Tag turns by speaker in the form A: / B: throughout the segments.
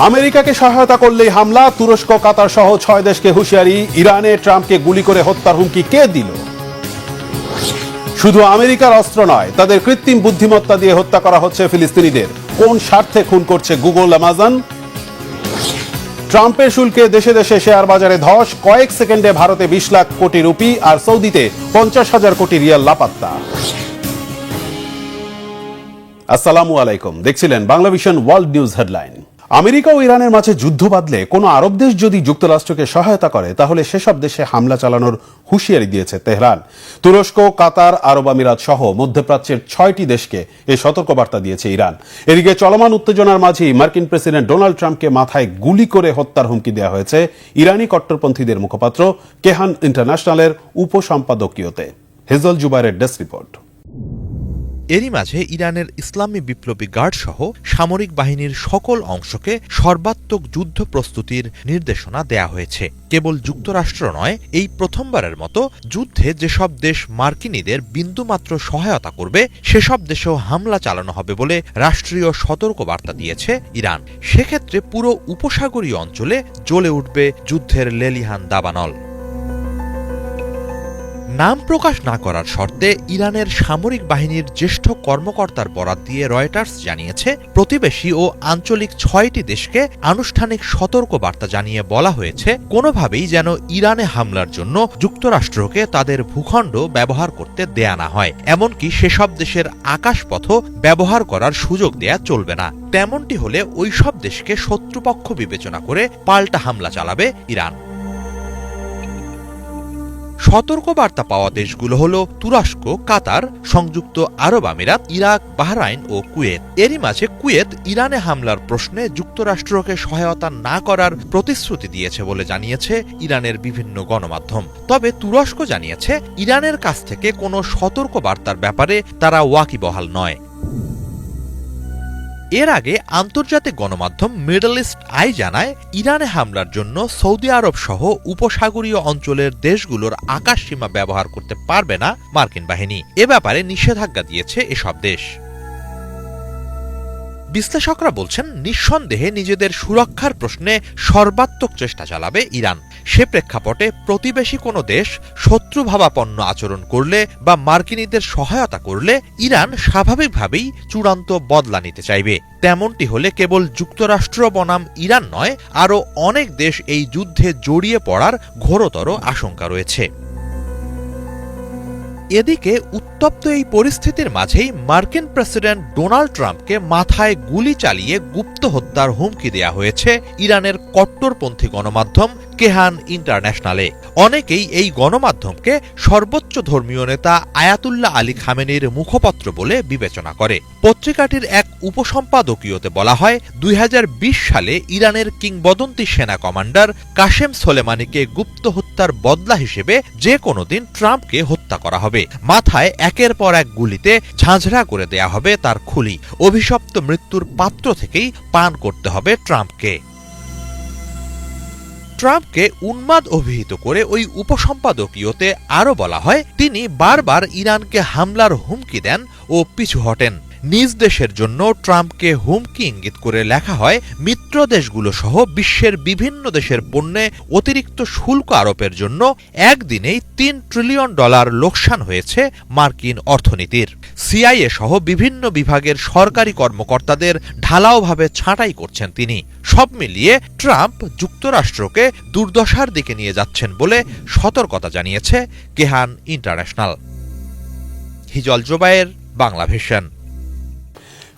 A: আমেরিকাকে সহায়তা করলেই হামলা, তুরস্ক কাতার সহ 6 দেশকে হুঁশিয়ারি। ইরানে ট্রাম্পকে গুলি করে হত্যার হুমকি কে দিল? শুধু আমেরিকার অস্ত্র নয়, তাদের কৃত্রিম বুদ্ধিমত্তা দিয়ে হত্যা করা হচ্ছে ফিলিস্তিনিদের। কোন স্বার্থে খুন করছে গুগল, অ্যামাজন? ট্রাম্পের শুল্কে দেশে দেশে শেয়ার বাজারে ধস, কয়েক সেকেন্ডে ভারতে 20 লাখ কোটি রুপি আর সৌদিতে 50,000 কোটি রিয়াল লাপাত্তা। আসসালামু আলাইকুম, দেখছিলেন Bangla Vision world news headline. America ও ইরানের মাঝে যুদ্ধ বাঁধলে কোনো আরব দেশ যদি যুক্তরাষ্ট্রকে সহায়তা করে, তাহলে সেসব দেশে হামলা চালানোর হুঁশিয়ারি দিয়েছে তেহরান। তুরস্ক, কাতার, আরব আমিরাত সহ মধ্যপ্রাচ্যের 6টি দেশকে এই সতর্কবার্তা দিয়েছে ইরান। এদিকে চলমান উত্তেজনার মাঝেই মার্কিন প্রেসিডেন্ট ডোনাল্ড ট্রাম্পকে মাথায় গুলি করে হত্যার হুমকি দেওয়া হয়েছে ইরানি কট্টরপন্থীদের মুখপাত্র কেহান ইন্টারন্যাশনালের উপসম্পাদকীয়তে। হেজল জুবাইরের ডেস্ক রিপোর্ট।
B: এরই মাঝে ইরানের ইসলামী বিপ্লবী গার্ড সহ সামরিক বাহিনীর সকল অংশকে সর্বাত্মক যুদ্ধ প্রস্তুতির নির্দেশনা দেয়া হয়েছে। কেবল যুক্তরাষ্ট্র নয়, এই প্রথমবারের মতো যুদ্ধে যেসব দেশ মার্কিনীদের বিন্দুমাত্র সহায়তা করবে, সেসব দেশেও হামলা চালানো হবে বলে রাষ্ট্রীয় সতর্কবার্তা দিয়েছে ইরান। সেক্ষেত্রে পুরো উপসাগরীয় অঞ্চলে জ্বলে উঠবে যুদ্ধের লেলিহান দাবানল। নাম প্রকাশ না করার শর্তে ইরানের সামরিক বাহিনীর জ্যেষ্ঠ কর্মকর্তার বরাত দিয়ে রয়টার্স জানিয়েছে, প্রতিবেশী ও আঞ্চলিক 6টি দেশকে আনুষ্ঠানিক সতর্কবার্তা জানিয়ে বলা হয়েছে, কোনোভাবেই যেন ইরানে হামলার জন্য যুক্তরাষ্ট্রকে তাদের ভূখণ্ড ব্যবহার করতে দেয়া না হয়। এমনকি সেসব দেশের আকাশপথও ব্যবহার করার সুযোগ দেয়া চলবে না। তেমনটি হলে ওই সব দেশকে শত্রুপক্ষ বিবেচনা করে পাল্টা হামলা চালাবে ইরান। সতর্কবার্তা পাওয়া দেশগুলো হল তুরস্ক, কাতার, সংযুক্ত আরব আমিরাত, ইরাক, বাহরাইন ও কুয়েত। এরই মাঝে কুয়েত ইরানে হামলার প্রশ্নে যুক্তরাষ্ট্রকে সহায়তা না করার প্রতিশ্রুতি দিয়েছে বলে জানিয়েছে ইরানের বিভিন্ন গণমাধ্যম। তবে তুরস্ক জানিয়েছে, ইরানের কাছ থেকে কোনো সতর্কবার্তার ব্যাপারে তারা ওয়াকিবহাল নয়। এর আগে আন্তর্জাতিক গণমাধ্যম মিডল ইস্ট আই জানায়, ইরানে হামলার জন্য সৌদি আরব সহ উপসাগরীয় অঞ্চলের দেশগুলোর আকাশসীমা ব্যবহার করতে পারবে না মার্কিন বাহিনী। এ ব্যাপারে নিষেধাজ্ঞা দিয়েছে এসব দেশ। বিশ্লেষকরা বলছেন, নিঃসন্দেহে নিজেদের সুরক্ষার প্রশ্নে সর্বাত্মক চেষ্টা চালাবে ইরান। সে প্রেক্ষাপটে প্রতিবেশী কোনো দেশ শত্রুভাবাপন্ন আচরণ করলে বা মার্কিনীদের সহায়তা করলে ইরান স্বাভাবিকভাবেই চূড়ান্ত বদলা নিতে চাইবে। তেমনটি হলে কেবল যুক্তরাষ্ট্র বনাম ইরান নয়, আরও অনেক দেশ এই যুদ্ধে জড়িয়ে পড়ার ঘোরতর আশঙ্কা রয়েছে। এদিকে উত্তপ্ত এই পরিস্থিতির মাঝেই মার্কিন প্রেসিডেন্ট ডোনাল্ড ট্রাম্পকে মাথায় গুলি চালিয়ে গুপ্ত হত্যার হুমকি দেয়া হয়েছে ইরানের কট্টরপন্থী গণমাধ্যম কেহান ইন্টারন্যাশনালে। অনেকেই এই গণমাধ্যমকে সর্বোচ্চ ধর্মীয় নেতা আয়াতুল্লাহ আলী খামেনির মুখপত্র বলে বিবেচনা করে। পত্রিকাটির এক উপসম্পাদকীয়তে বলা হয়, 2020 সালে ইরানের কিংবদন্তি সেনা কমান্ডার কাশেম সোলেমানিকে গুপ্ত হত্যার বদলা হিসেবে যে কোনো দিন ট্রাম্পকে হত্যা করা হবে। মাথায় একের পর এক গুলিতে ঝাঁঝরা করে দেয়া হবে তার খুলি। অভিশপ্ত মৃত্যুর পাত্র থেকেই পান করতে হবে ট্রাম্পকে। ট্রাম্পকে উন্মাদ অভিহিত করে ওই উপসম্পাদকীয়তে আরও বলা হয়, তিনি বারবার ইরানকে হামলার হুমকি দেন ও পিছু হটেন। নিজ দেশের জন্য ট্রাম্পকে হুমকি ইঙ্গিত করে লেখা হয়, মিত্র দেশগুলো সহ বিশ্বের বিভিন্ন দেশের পণ্যে অতিরিক্ত শুল্ক আরোপের জন্য একদিনেই $3 ট্রিলিয়ন লোকসান হয়েছে মার্কিন অর্থনীতির। সিআইএ সহ বিভিন্ন বিভাগের সরকারি কর্মকর্তাদের ঢালাওভাবে ছাঁটাই করছেন তিনি। সব মিলিয়ে ট্রাম্প যুক্তরাষ্ট্রকে দুর্দশার দিকে নিয়ে যাচ্ছেন বলে সতর্কতা জানিয়েছে কেহান ইন্টারন্যাশনাল। হিজল জুবায়ের, বাংলা ভিশন।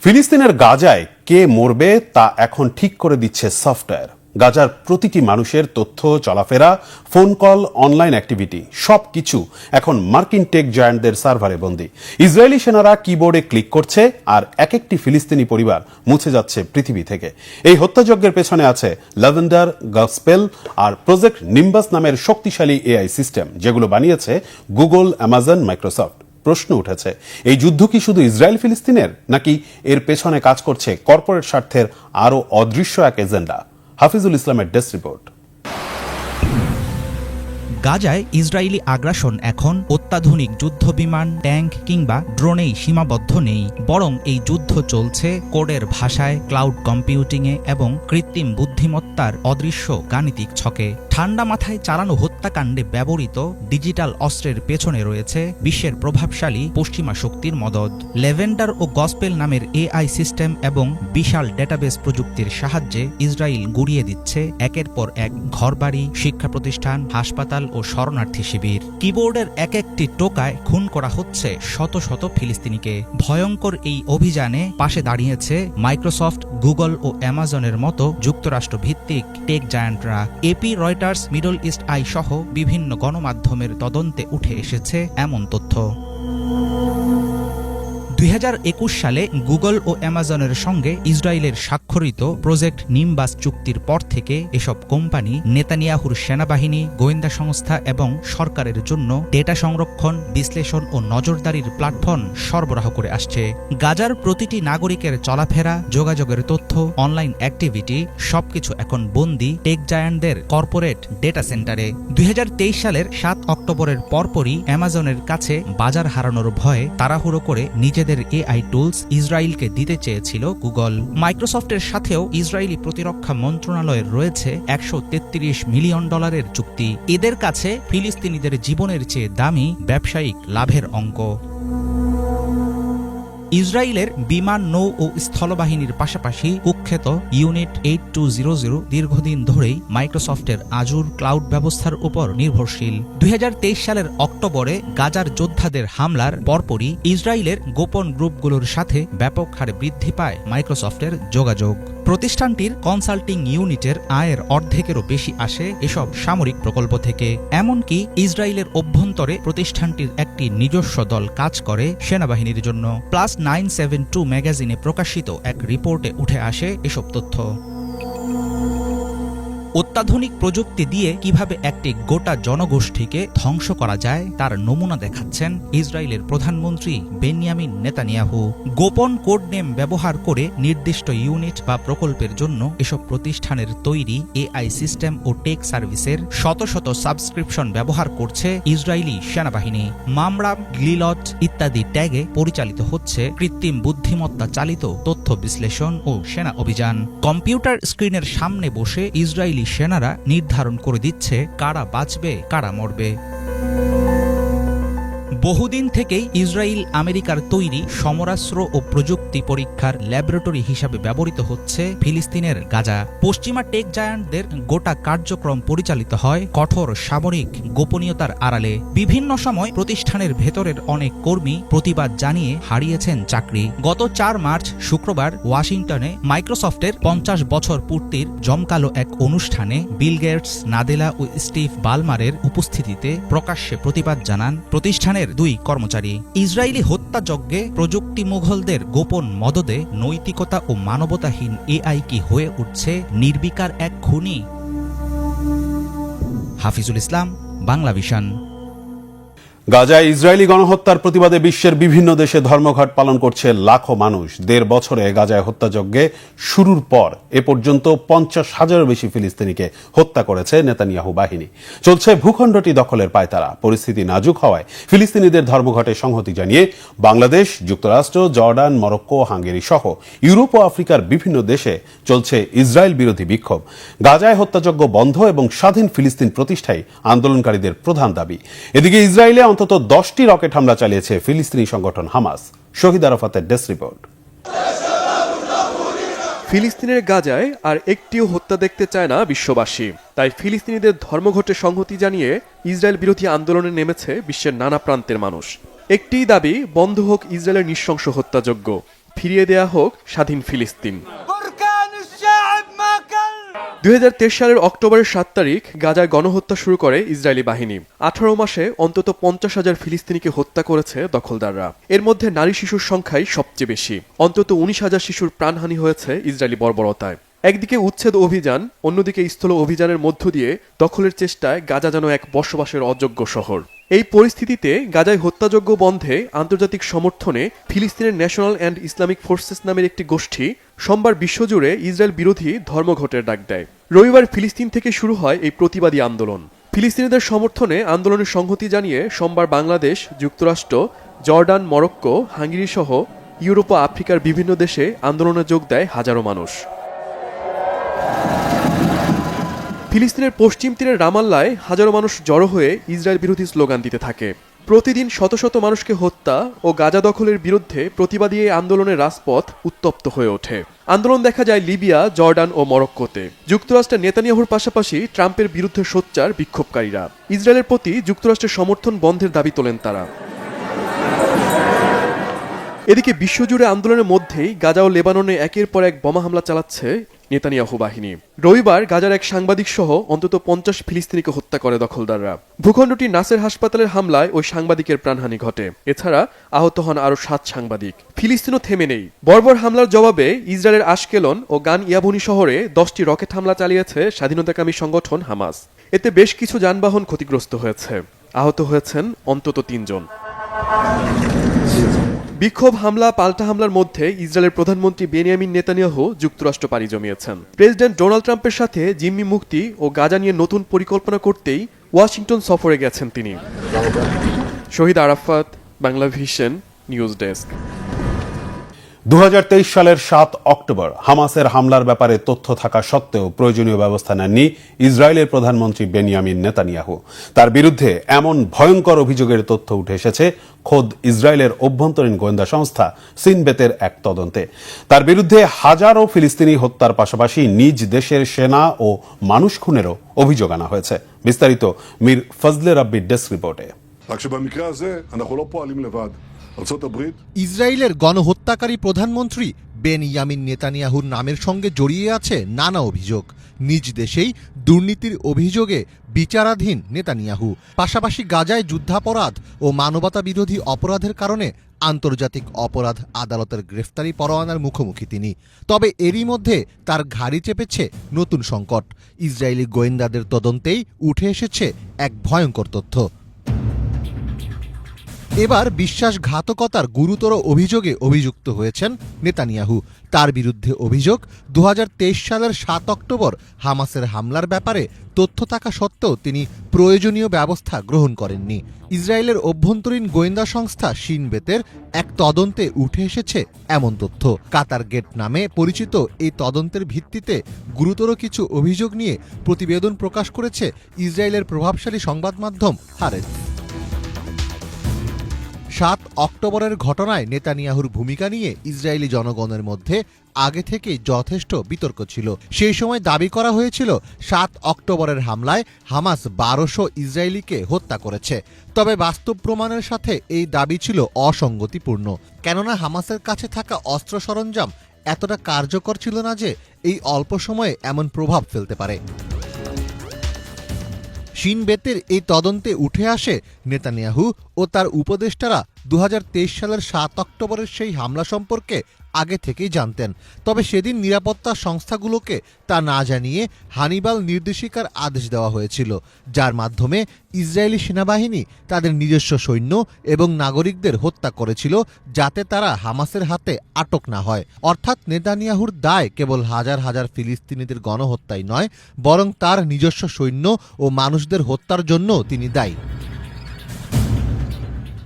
A: ফিলিস্তিনের গাজায় কে মরবে তা এখন ঠিক করে দিচ্ছে সফটওয়্যার। গাজার প্রতিটি মানুষের তথ্য, চলাফেরা, ফোন কল, অনলাইন অ্যাক্টিভিটি সবকিছু এখন মার্কিন টেক জায়ান্টদের সার্ভারে বন্দী। ইসরায়েলি সেনারা কিবোর্ডে ক্লিক করছে আর এক একটি ফিলিস্তিনি পরিবার মুছে যাচ্ছে পৃথিবী থেকে। এই হত্যাযজ্ঞের পেছনে আছে ল্যাভেন্ডার, গসপেল আর প্রজেক্ট নিম্বাস নামের শক্তিশালী এআই সিস্টেম, যেগুলো বানিয়েছে গুগল, অ্যামাজন, মাইক্রোসফট। প্রশ্ন উঠেছে, এই যুদ্ধ কি শুধু ইসরায়েল ফিলিস্তিনের, নাকি এর পেছনে কাজ করছে কর্পোরেট স্বার্থের আরও অদৃশ্য এক এজেন্ডা? হাফিজুল ইসলামের ডেস্ক রিপোর্ট।
C: গাজায় ইসরায়েলি আগ্রাসন এখন অত্যাধুনিক যুদ্ধবিমান, ট্যাঙ্ক কিংবা ড্রোনেই সীমাবদ্ধ নেই, বরং এই যুদ্ধ চলছে কোডের ভাষায়, ক্লাউড কম্পিউটিংয়ে এবং কৃত্রিম বুদ্ধিমত্তার অদৃশ্য গাণিতিক ছকে। ঠান্ডা মাথায় চালানো হত্যাকাণ্ডে ব্যবহৃত ডিজিটাল অস্ত্রের পেছনে রয়েছে বিশ্বের প্রভাবশালী পশ্চিমা শক্তির মদদ। লেভেন্ডার ও গসপেল নামের এআই সিস্টেম এবং বিশাল ডেটাবেস প্রযুক্তির সাহায্যে ইসরায়েল গুড়িয়ে দিচ্ছে একের পর এক ঘরবাড়ি, শিক্ষা প্রতিষ্ঠান, হাসপাতাল ও শরণার্থী শিবির। কিবোর্ডের এক একটি টোকায় খুন করা হচ্ছে শত শত ফিলিস্তিনিকে। ভয়ঙ্কর এই অভিযানে পাশে দাঁড়িয়েছে মাইক্রোসফট, গুগল ও অ্যামাজনের মতো যুক্তরাষ্ট্র ভিত্তিক টেক জায়ান্টরা। AP, Reuters, Middle East Eye সহ বিভিন্ন গণমাধ্যমের তদন্তে উঠে এসেছে এমন তথ্য। 2021 সালে গুগল ও অ্যামাজনের সঙ্গে ইসরায়েলের স্বাক্ষরিত প্রজেক্ট নিম্বাস চুক্তির পর থেকে এসব কোম্পানি নেতানিয়াহুর সেনাবাহিনী, গোয়েন্দা সংস্থা এবং সরকারের জন্য ডেটা সংরক্ষণ, বিশ্লেষণ ও নজরদারির প্ল্যাটফর্ম সরবরাহ করে আসছে। গাজার প্রতিটি নাগরিকের চলাফেরা, যোগাযোগের তথ্য, অনলাইন অ্যাক্টিভিটি সবকিছু এখন বন্দী টেক জায়ান্টদের কর্পোরেট ডেটা সেন্টারে। 2023 সালের 7 অক্টোবরের পরপরই অ্যামাজনের কাছে বাজার হারানোর ভয়ে তাড়াহুড়ো করে নিজেদের এআই টুলস ইসরায়েলকে দিতে চেয়েছিল গুগল। মাইক্রোসফটের সাথেও ইসরায়েলি প্রতিরক্ষা মন্ত্রণালয়ের রয়েছে $133 মিলিয়ন চুক্তি। এদের কাছে ফিলিস্তিনিদের জীবনের চেয়ে দামি ব্যবসায়িক লাভের অঙ্ক। ইসরায়েলের বিমান, নৌ ও স্থলবাহিনীর পাশাপাশি কুখ্যাত ইউনিট 8200 দীর্ঘদিন ধরেই মাইক্রোসফটের আজুর ক্লাউড ব্যবস্থার উপর নির্ভরশীল। 2023 সালের অক্টোবরে গাজার যোদ্ধাদের হামলার পরপরই ইসরায়েলের গোপন গ্রুপগুলোর সাথে ব্যাপক হারে বৃদ্ধি পায় মাইক্রোসফটের যোগাযোগ। প্রতিষ্ঠানটির কনসাল্টিং ইউনিটের আয়ের অর্ধেকেরও বেশি আসে এসব সামরিক প্রকল্প থেকে। এমনকি ইসরায়েলের অভ্যন্তরে প্রতিষ্ঠানটির একটি নিজস্ব দল কাজ করে সেনাবাহিনীর জন্য। প্লাস 972 ম্যাগাজিনে প্রকাশিত এক রিপোর্টে উঠে আসে এসব তথ্য। অত্যাধুনিক প্রযুক্তি দিয়ে কিভাবে একটি গোটা জনগোষ্ঠীকে ধ্বংস করা যায় তার নমুনা দেখাচ্ছেন ইসরায়েলের প্রধানমন্ত্রী বেনিয়ামিন নেতানিয়াহু। গোপন কোড নেম ব্যবহার করে নির্দিষ্ট ইউনিট বা প্রকল্পের জন্য এসব প্রতিষ্ঠানের তৈরি এআই সিস্টেম ও টেক সার্ভিসের শত শত সাবস্ক্রিপশন ব্যবহার করছে ইসরায়েলি সেনাবাহিনী। মামরাম, গ্লিলট ইত্যাদি ট্যাগে পরিচালিত হচ্ছে কৃত্রিম বুদ্ধিমত্তা চালিত তথ্য বিশ্লেষণ ও সেনা অভিযান। কম্পিউটার স্ক্রিনের সামনে বসে ইসরায়েলি সেনারা নির্ধারণ করে দিচ্ছে কারা বাঁচবে, কারা মরবে। বহুদিন থেকেই ইসরায়েল আমেরিকার তৈরি সমরাস্ত্র ও প্রযুক্তি পরীক্ষার ল্যাবরেটরি হিসাবে ব্যবহৃত হচ্ছে ফিলিস্তিনের গাজা। পশ্চিমা টেক জায়ান্টদের গোটা কার্যক্রম পরিচালিত হয় কঠোর সামরিক গোপনীয়তার আড়ালে। বিভিন্ন সময় প্রতিষ্ঠানের ভেতরের অনেক কর্মী প্রতিবাদ জানিয়ে হারিয়েছেন চাকরি। গত 4 মার্চ শুক্রবার ওয়াশিংটনে মাইক্রোসফটের 50 বছর পূর্তির জমকালো এক অনুষ্ঠানে বিল গেটস, নাদেলা ও স্টিভ বালমারের উপস্থিতিতে প্রকাশ্যে প্রতিবাদ জানান প্রতিষ্ঠানের 2 কর্মচারী। ইসরায়েলি হত্যাযজ্ঞে প্রযুক্তি মুঘলদের গোপন মদদে নৈতিকতা ও মানবতাহীন এআই কি হয়ে উঠছে নির্বিকার এক খুনি? হাফিজুল ইসলাম, বাংলাভিশন।
A: গাজায় ইসরায়েলি গণহত্যার প্রতিবাদে বিশ্বের বিভিন্ন দেশে ধর্মঘট পালন করছে লাখো মানুষ। 1.5 বছরে গাজায় হত্যাযজ্ঞে শুরুর পর এ পর্যন্ত 50,000-এর বেশি ফিলিস্তিনিকে হত্যা করেছে নেতানিয়াহু বাহিনী। চলছে ভূখণ্ডটি দখলের পায়তারা। পরিস্থিতি নাজুক হওয়ায় ফিলিস্তিনিদের ধর্মঘটে সংহতি জানিয়ে বাংলাদেশ, যুক্তরাষ্ট্র, জর্ডান, মরক্কো, হাঙ্গেরি সহ ইউরোপ ও আফ্রিকার বিভিন্ন দেশে চলছে ইসরায়েল বিরোধী বিক্ষোভ। গাজায় হত্যাযজ্ঞ বন্ধ এবং স্বাধীন ফিলিস্তিন প্রতিষ্ঠাই আন্দোলনকারীদের প্রধান দাবি। এদিকে ইসরায়েলে অন্তত 10টি রকেট হামলা চালিয়েছে ফিলিস্তিনি সংগঠন হামাস। শহীদ আরাফাতের ডেস্ক রিপোর্ট।
D: ফিলিস্তিনের গাজায় আর একটিও হত্যা দেখতে চায় না বিশ্ববাসী। তাই ফিলিস্তিনিদের ধর্মঘটে সংহতি জানিয়ে ইসরায়েল বিরোধী আন্দোলনে নেমেছে বিশ্বের নানা প্রান্তের মানুষ। একটিই দাবি, বন্ধ হোক ইসরায়েলের নৃশংস হত্যাযজ্ঞ, ফিরিয়ে দেয়া হোক স্বাধীন ফিলিস্তিন। 2023 সালের অক্টোবরের 7 তারিখ গাজায় গণহত্যা শুরু করে ইসরায়েলি বাহিনী। 18 মাসে অন্তত 50,000 ফিলিস্তিনিকে হত্যা করেছে দখলদাররা। এর মধ্যে নারী শিশুর সংখ্যাই সবচেয়ে বেশি। অন্তত 19,000 শিশুর প্রাণহানি হয়েছে ইসরায়েলি বর্বরতায়। একদিকে উচ্ছেদ অভিযান, অন্যদিকে স্থল অভিযানের মধ্য দিয়ে দখলের চেষ্টায় গাজা যেন এক বসবাসের অযোগ্য শহর। এই পরিস্থিতিতে গাজায় হত্যাযজ্ঞ বন্ধে আন্তর্জাতিক সমর্থনে ফিলিস্তিনের ন্যাশনাল অ্যান্ড ইসলামিক ফোর্সেস নামের একটি গোষ্ঠী সোমবার বিশ্বজুড়ে ইসরায়েল বিরোধী ধর্মঘটের ডাক দেয়। রবিবার ফিলিস্তিন থেকে শুরু হয় এই প্রতিবাদী আন্দোলন। ফিলিস্তিনিদের সমর্থনে আন্দোলনের সংহতি জানিয়ে সোমবার বাংলাদেশ, যুক্তরাষ্ট্র, জর্ডান, মরক্কো, হাঙ্গেরি সহ ইউরোপ ও আফ্রিকার বিভিন্ন দেশে আন্দোলনে যোগ দেয় হাজারো মানুষ। ফিলিস্তিনের পশ্চিম তীরের রামাল্লায় হাজারো মানুষ জড়ো হয়ে ইসরায়েল বিরোধী স্লোগান দিতে থাকে। প্রতিদিন শত শত মানুষকে হত্যা ও গাজা দখলের বিরুদ্ধে প্রতিবাদী এই আন্দোলনের রাজপথ উত্তপ্ত হয়ে ওঠে। আন্দোলন দেখা যায় লিবিয়া, জর্ডান ও মরক্কোতে। যুক্তরাষ্ট্রের নেতানিয়াহুর পাশাপাশি ট্রাম্পের বিরুদ্ধে সোচ্চার বিক্ষোভকারীরা। ইসরায়েলের প্রতি যুক্তরাষ্ট্রের সমর্থন বন্ধের দাবি তোলেন তারা। এদিকে বিশ্বজুড়ে আন্দোলনের মধ্যেই গাজা ও লেবাননে একের পর এক বোমা হামলা চালাচ্ছে নেতানিয়াহু বাহিনী। রবিবার গাজার এক সাংবাদিক সহ অন্তত ৫০ ফিলিস্তিনিকে হত্যা করে দখলদাররা। ভূখণ্ডটির নাসের হাসপাতালের হামলায় ওই সাংবাদিকের প্রাণহানি ঘটে। এছাড়া আহত হন আরও ৭ সাংবাদিক। ফিলিস্তিনও থেমে নেই। বর্বর হামলার জবাবে ইসরায়েলের আশকেলন ও গান ইয়াবুনি শহরে 10টি রকেট হামলা চালিয়েছে স্বাধীনতাকামী সংগঠন হামাস। এতে বেশ কিছু যানবাহন ক্ষতিগ্রস্ত হয়েছে। আহত হয়েছেন অন্তত ৩ জন। বিক্ষোভ, হামলা, পাল্টা হামলার মধ্যে ইসরায়েলের প্রধানমন্ত্রী বেনিয়ামিন নেতানিয়াহু যুক্তরাষ্ট্র পাড়ি জমিয়েছেন। প্রেসিডেন্ট ডোনাল্ড ট্রাম্পের সাথে জিম্মি মুক্তি ও গাজা নিয়ে নতুন পরিকল্পনা করতেই ওয়াশিংটন সফরে গেছেন তিনি। Shahid Arafat, Bangla Vision, news desk.
A: 2023 সালের 7 অক্টোবর হামাসের হামলার ব্যাপারে তথ্য থাকা সত্ত্বেও প্রয়োজনীয় ব্যবস্থা নেননি ইসরায়েলের প্রধানমন্ত্রী বেনিয়ামিন নেতানিয়াহু। তার বিরুদ্ধে এমন ভয়ঙ্কর অভিযোগের তথ্য উঠে এসেছে খোদ ইসরায়েলের অভ্যন্তরীণ গোয়েন্দা সংস্থা সিনবেতের এক তদন্তে। তার বিরুদ্ধে হাজারো ফিলিস্তিনি হত্যার পাশাপাশি নিজ দেশের সেনা ও মানুষ খুনেরও অভিযোগ আনা হয়েছে। বিস্তারিত মীর ফজলে রাব্বির ডেস্ক রিপোর্টে।
E: ইসরায়েলের গণহত্যাকারী প্রধানমন্ত্রী বেনিয়ামিন নেতানিয়াহুর নামের সঙ্গে জড়িয়ে আছে নানা অভিযোগ। নিজ দেশেই দুর্নীতির অভিযোগে বিচারাধীন নেতানিয়াহু, পাশাপাশি গাজায় যুদ্ধাপরাধ ও মানবতা বিরোধী অপরাধের কারণে আন্তর্জাতিক অপরাধ আদালতের গ্রেফতারি পরোয়ানার মুখোমুখি তিনি। তবে এরই মধ্যে তার ঘাড়ি চেপেছে নতুন সংকট। ইসরায়েলি গোয়েন্দাদের তদন্তেই উঠে এসেছে এক ভয়ঙ্কর তথ্য। এবার বিশ্বাসঘাতকতার গুরুতর অভিযোগে অভিযুক্ত হয়েছেন নেতানিয়াহু। তার বিরুদ্ধে অভিযোগ 2023 সালের 7 অক্টোবর হামাসের হামলার ব্যাপারে তথ্য থাকা সত্ত্বেও তিনি প্রয়োজনীয় ব্যবস্থা গ্রহণ করেননি। ইসরায়েলের অভ্যন্তরীণ গোয়েন্দা সংস্থা সিনবেতের এক তদন্তে উঠে এসেছে এমন তথ্য। কাতার গেট নামে পরিচিত এই তদন্তের ভিত্তিতে গুরুতর কিছু অভিযোগ নিয়ে প্রতিবেদন প্রকাশ করেছে ইসরায়েলের প্রভাবশালী সংবাদ মাধ্যম হারেস। 7 অক্টোবরের ঘটনায় নেতানিয়াহুর ভূমিকা নিয়ে ইসরায়েলি জনগণের মধ্যে আগে থেকেই যথেষ্ট বিতর্ক ছিল। সেই সময় দাবি করা হয়েছিল 7 অক্টোবরের হামলায় হামাস 1200 ইসরায়েলিকে হত্যা করেছে। তবে বাস্তব প্রমাণের সাথে এই দাবি ছিল অসঙ্গতিপূর্ণ, কেননা হামাসের কাছে থাকা অস্ত্র সরঞ্জাম এতটা কার্যকর ছিল না যে এই অল্প সময়ে এমন প্রভাব ফেলতে পারে। সিনবেতের এই তদন্তে উঠে আসে নেতানিয়াহু ও তার উপদেষ্টারা 2023 সালের 7 অক্টোবরের সেই হামলা সম্পর্কে আগে থেকেই জানতেন। তবে সেদিন নিরাপত্তা সংস্থাগুলোকে তা না জানিয়ে হানিবাল নির্দেশিকার আদেশ দেওয়া হয়েছিল, যার মাধ্যমে ইসরায়েলি সেনাবাহিনী তাদের নিজস্ব সৈন্য এবং নাগরিকদের হত্যা করেছিল যাতে তারা হামাসের হাতে আটক না হয়। অর্থাৎ নেতানিয়াহুর দায় কেবল হাজার হাজার ফিলিস্তিনিদের গণহত্যাই নয়, বরং তার নিজস্ব সৈন্য ও মানুষদের হত্যার জন্য তিনি দায়ী।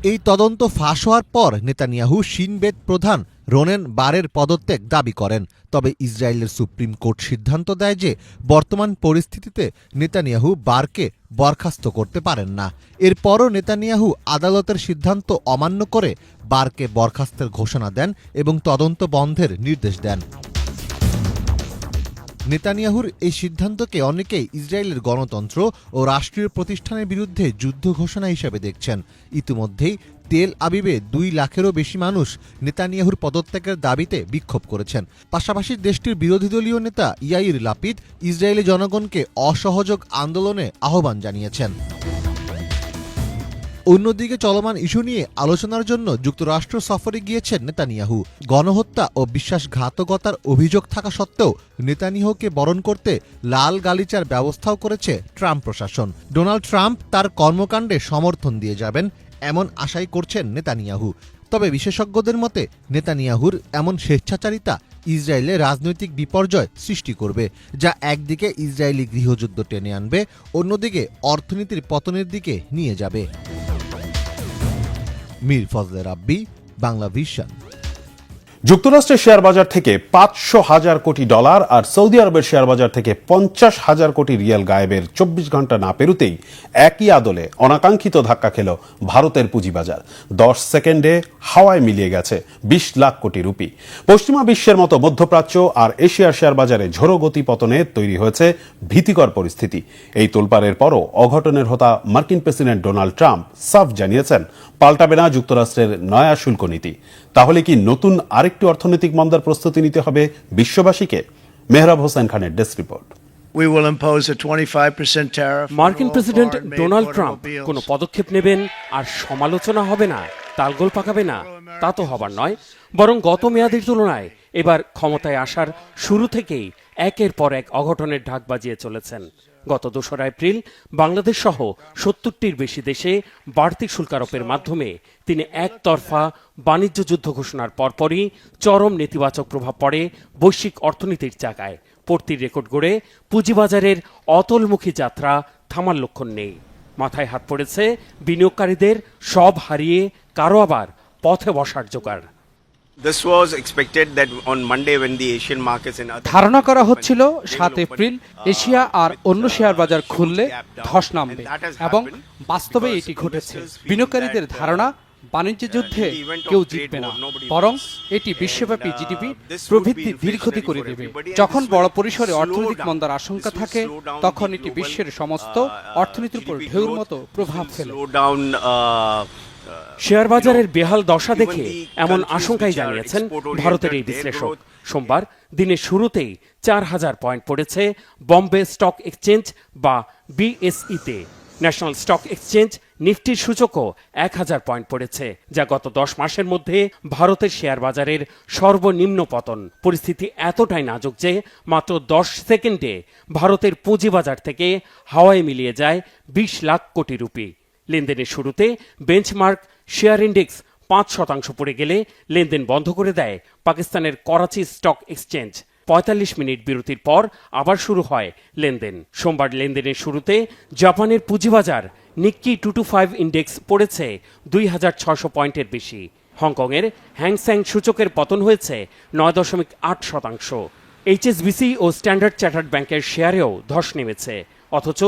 E: এই তদন্ত ফাঁস হওয়ার পর নেতানিয়াহু সিনবেত প্রধান রোনেন বারের পদত্যাগ দাবি করেন। তবে ইসরায়েলের সুপ্রিম কোর্ট সিদ্ধান্ত দেয় যে বর্তমান পরিস্থিতিতে নেতানিয়াহু বারকে বরখাস্ত করতে পারেন না। এরপরও নেতানিয়াহু আদালতের সিদ্ধান্ত অমান্য করে বারকে বরখাস্তের ঘোষণা দেন এবং তদন্ত বন্ধের নির্দেশ দেন। নেতানিয়াহুর এই সিদ্ধান্তকে অনেকেই ইসরায়েলের গণতন্ত্র ও রাষ্ট্রীয় প্রতিষ্ঠানের বিরুদ্ধে যুদ্ধ ঘোষণা হিসেবে দেখছেন। ইতিমধ্যেই তেল আবিবে 2 লাখেরও বেশি মানুষ নেতানিয়াহুর পদত্যাগের দাবিতে বিক্ষোভ করেছেন। পাশাপাশি দেশটির বিরোধী দলীয় নেতা ইয়াইর লাপিদ ইসরায়েলি জনগণকে অসহযোগ আন্দোলনে আহ্বান জানিয়েছেন। অন্যদিকে চলমান ইস্যু নিয়ে আলোচনার জন্য যুক্তরাষ্ট্র সফরে গিয়েছেন নেতানিয়াহু। গণহত্যা ও বিশ্বাসঘাতকতার অভিযোগ থাকা সত্ত্বেও নেতানিয়াহুকে বরণ করতে লাল গালিচার ব্যবস্থাও করেছে ট্রাম্প প্রশাসন। ডোনাল্ড ট্রাম্প তার কর্মকাণ্ডে সমর্থন দিয়ে যাবেন এমন আশাই করছেন নেতানিয়াহু। তবে বিশেষজ্ঞদের মতে নেতানিয়াহুর এমন স্বেচ্ছাচারিতা ইসরায়েলে রাজনৈতিক বিপর্যয় সৃষ্টি করবে, যা একদিকে ইসরায়েলি গৃহযুদ্ধ টেনে আনবে, অন্যদিকে অর্থনীতির পতনের দিকে নিয়ে যাবে। মীর ফজলে রাব্বি, বাংলা ভিশন।
A: যুক্তরাষ্ট্রের শেয়ার বাজার থেকে 500,000 কোটি ডলার আর সৌদি আরবের শেয়ার বাজার থেকে 50,000 কোটি রিয়াল গায়েবের 24 ঘন্টা না পেরুতেই একই আদলে অনাকাঙ্ক্ষিত ধাক্কা খেল ভারতের পুঁজিবাজার। 10 সেকেন্ডে হাওয়ায় মিলিয়ে গেছে 20 লাখ কোটি রুপি। পশ্চিমা বিশ্বের মতো মধ্যপ্রাচ্য আর এশিয়ার শেয়ার বাজারে ঝোড়ো গতি পতনে তৈরি হয়েছে ভীতিকর পরিস্থিতি। এই তোলপাড়ের পরও অঘটনের হোতা মার্কিন প্রেসিডেন্ট ডোনাল্ড ট্রাম্প সাফ জানিয়েছেন পাল্টাবে না যুক্তরাষ্ট্রের নয়া শুল্ক নীতি। তাহলে কি নতুন আরেকটি অর্থনৈতিক মন্দার প্রস্তুতি নিতে হবে বিশ্ববাসীকে? মেহরাব হোসেন খানের ডেস্ক রিপোর্ট।
F: মার্কিন প্রেসিডেন্ট ডোনাল্ড ট্রাম্প কোনো পদক্ষেপ নেবেন আর সমালোচনা হবে না, তালগোল পাকাবে না, তা তো হবার নয়। বরং গত মেয়াদের তুলনায় এবার ক্ষমতায় আসার শুরু থেকেই একের পর এক অঘটনের ঢাক বাজিয়ে চলেছেন। গত 2 এপ্রিল বাংলাদেশ সহ 70টির বেশি দেশে বাড়তি শুল্ক আরোপের মাধ্যমে তিনি একতরফা বাণিজ্য যুদ্ধ ঘোষণার পরপরই চরম নেতিবাচক প্রভাব পড়ে বৈশ্বিক অর্থনীতির চাকায়। পড়তির রেকর্ড গড়ে পুঁজিবাজারের অতলমুখী যাত্রা থামার লক্ষণ নেই। মাথায় হাত পড়েছে বিনিয়োগকারীদের, সব হারিয়ে কারো আবার পথে বসার জোগাড়।
G: ধারণা করা হচ্ছিল 7 এপ্রিল এশিয়া আর অন্য শেয়ার বাজার খুললে ধস নামবে, এবং বাস্তবে এটি ঘটেছে। বিনিয়োগকারীদের ধারণা বাণিজ্য যুদ্ধে কেউ জিতবে না, বরং এটি বিশ্বব্যাপী জিডিপি প্রবৃদ্ধি ধীরগতি করে দেবে। যখন বড় পরিসরে অর্থনৈতিক মন্দার আশঙ্কা থাকে, তখন এটি বিশ্বের সমস্ত অর্থনীতির উপর ঢেউর মতো প্রভাব ফেলে।
F: শেয়ার বাজারের বেহাল দশা দেখে এমন আশঙ্কাই জানিয়েছেন ভারতের এই বিশ্লেষক। সোমবার দিনের শুরুতেই 4000 পয়েন্ট পড়েছে বম্বে স্টক এক্সচেঞ্জ বা বিএসইতে। ন্যাশনাল স্টক এক্সচেঞ্জ নিফটির সূচকও 1000 পয়েন্ট পড়েছে, যা গত 10 মাসের মধ্যে ভারতের শেয়ার বাজারের সর্বনিম্ন পতন। পরিস্থিতি এতটাই নাজুক যে মাত্র 10 সেকেন্ডে ভারতের পুঁজিবাজার থেকে হাওয়ায় মিলিয়ে যায় 20 লাখ কোটি রুপি। লেনদেনের শুরুতে বেঞ্চমার্ক শেয়ার ইন্ডেক্স 5% পড়ে গেলে লেনদেন বন্ধ করে দেয় পাকিস্তানের করাচি স্টক এক্সচেঞ্জ। 45 মিনিট বিরতির পর আবার শুরু হয় লেনদেন। সোমবার লেনদেনের শুরুতে জাপানের পুঁজিবাজার নিক্কি 225 ইন্ডেক্স পড়েছে 2600 পয়েন্টের বেশি। হংকংয়ের হ্যাংসেং সূচকের পতন হয়েছে 9.8%। এইচএসবিসি ও স্ট্যান্ডার্ড চার্টার্ড ব্যাংকের শেয়ারেও ধস নেমেছে। অথচ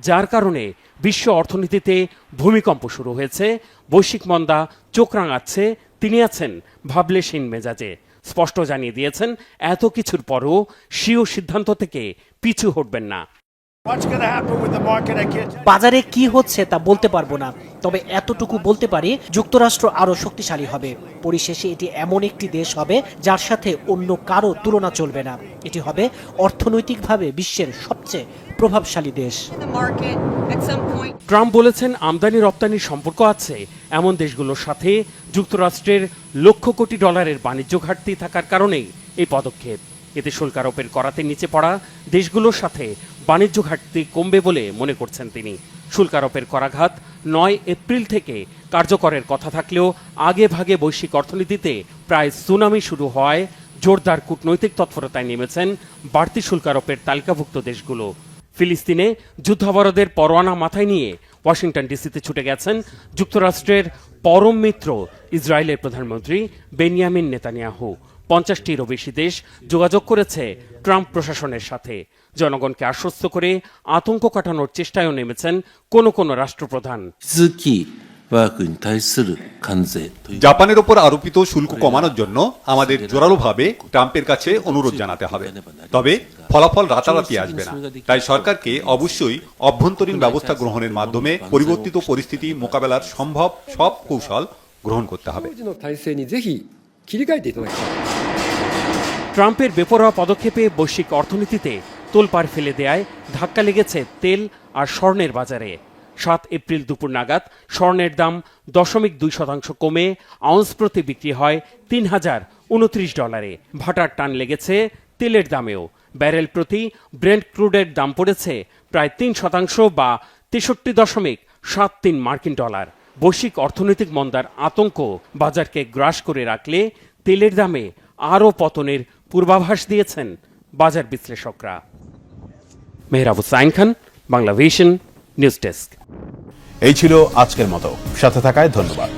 F: যার কারণে বিশ্ব অর্থনীতিতে ভূমিকম্প শুরু হয়েছে, বৈশ্বিক মন্দা চোখ রাঙাচ্ছে, তিনি আছেন ভাবলেশহীন মেজাজে। স্পষ্ট জানিয়ে দিয়েছেন এত কিছুর পরও স্বীয় সিদ্ধান্ত থেকে পিছু হটবেন না।
H: বাজারে কি হচ্ছে তা বলতে পারবো না, তবে এতটুকু বলতে পারি যুক্তরাষ্ট্র আরো শক্তিশালী হবে। পরিশেষে এটি এমন একটি দেশ হবে যার সাথে অন্য কারো তুলনা চলবে না। এটি হবে অর্থনৈতিকভাবে বিশ্বের সবচেয়ে প্রভাবশালী দেশ।
F: ট্রাম্প বলেছেন আমদানি রপ্তানির সম্পর্ক আছে এমন দেশগুলোর সাথে যুক্তরাষ্ট্রের লক্ষ কোটি ডলারের বাণিজ্য ঘাটতি থাকার কারণেই এই পদক্ষেপ। এতে শুল্ক আরোপের করাতে নিচে পড়া দেশগুলোর সাথে বাণিজ্য ঘাটতি কমবে বলে মনে করছেন তিনি। শুল্ক আরোপের করাঘাত 9 এপ্রিল থেকে কার্যকরের কথা থাকলেও আগে ভাগে বৈশ্বিক অর্থনীতিতে প্রায় সুনামি শুরু হওয়ায় জোরদার কূটনৈতিক তৎপরতায় নেমেছেন বাড়তি শুল্ক আরোপের তালিকাভুক্ত দেশগুলো। ফিলিস্তিনে যুদ্ধাপরাধের পরোয়ানা মাথায় নিয়ে ওয়াশিংটন ডিসিতে ছুটে গেছেন যুক্তরাষ্ট্রের পরম মিত্র ইসরায়েলের প্রধানমন্ত্রী বেনিয়ামিন নেতানিয়াহু। 50টিরও বেশি দেশ যোগাযোগ করেছে ট্রাম্প প্রশাসনের সাথে। জনগণকে আশ্বস্ত করে আতঙ্ক কাটানোর চেষ্টায়ও নেমেছেন কোন কোন রাষ্ট্রপ্রধান।
I: জাপানের ওপর আরোপিত শুল্ক কমানোর জন্য আমাদের জোরালোভাবে ট্রাম্পের কাছে অনুরোধ জানাতে হবে, তবে ফলাফল রাতারাতি আসবে না। তাই সরকারকে অবশ্যই অভ্যন্তরীণ ব্যবস্থা গ্রহণের মাধ্যমে পরিবর্তিত পরিস্থিতি মোকাবেলার সম্ভব সব কৌশল গ্রহণ করতে হবে।
F: ট্রাম্পের বেপরোয়া পদক্ষেপে বৈশ্বিক অর্থনীতিতে তোলপাড় ফেলে দেয়ায় ধাক্কা লেগেছে তেল আর স্বর্ণের বাজারে। 7 এপ্রিল দুপুর নাগাদ স্বর্ণের দাম 0.2% কমে আউন্স প্রতি বিক্রি হয় $3029। ভাটার টান লেগেছে তেলের দামেও। ব্যারেল প্রতি ব্রেন্ট ক্রুডের দাম পড়েছে প্রায় 3% বা 63.73 মার্কিন ডলার। বৈশ্বিক অর্থনৈতিক মন্দার আতঙ্ক বাজারকে গ্রাস করে রাখলে তেলের দামে আরও পতনের পূর্বাভাস দিয়েছেন বাজার বিশ্লেষকরা। Mehrab Hussain Khan, Bangla Vision, news desk.
A: এই ছিল আজকের মতো, সাথে থাকায় ধন্যবাদ।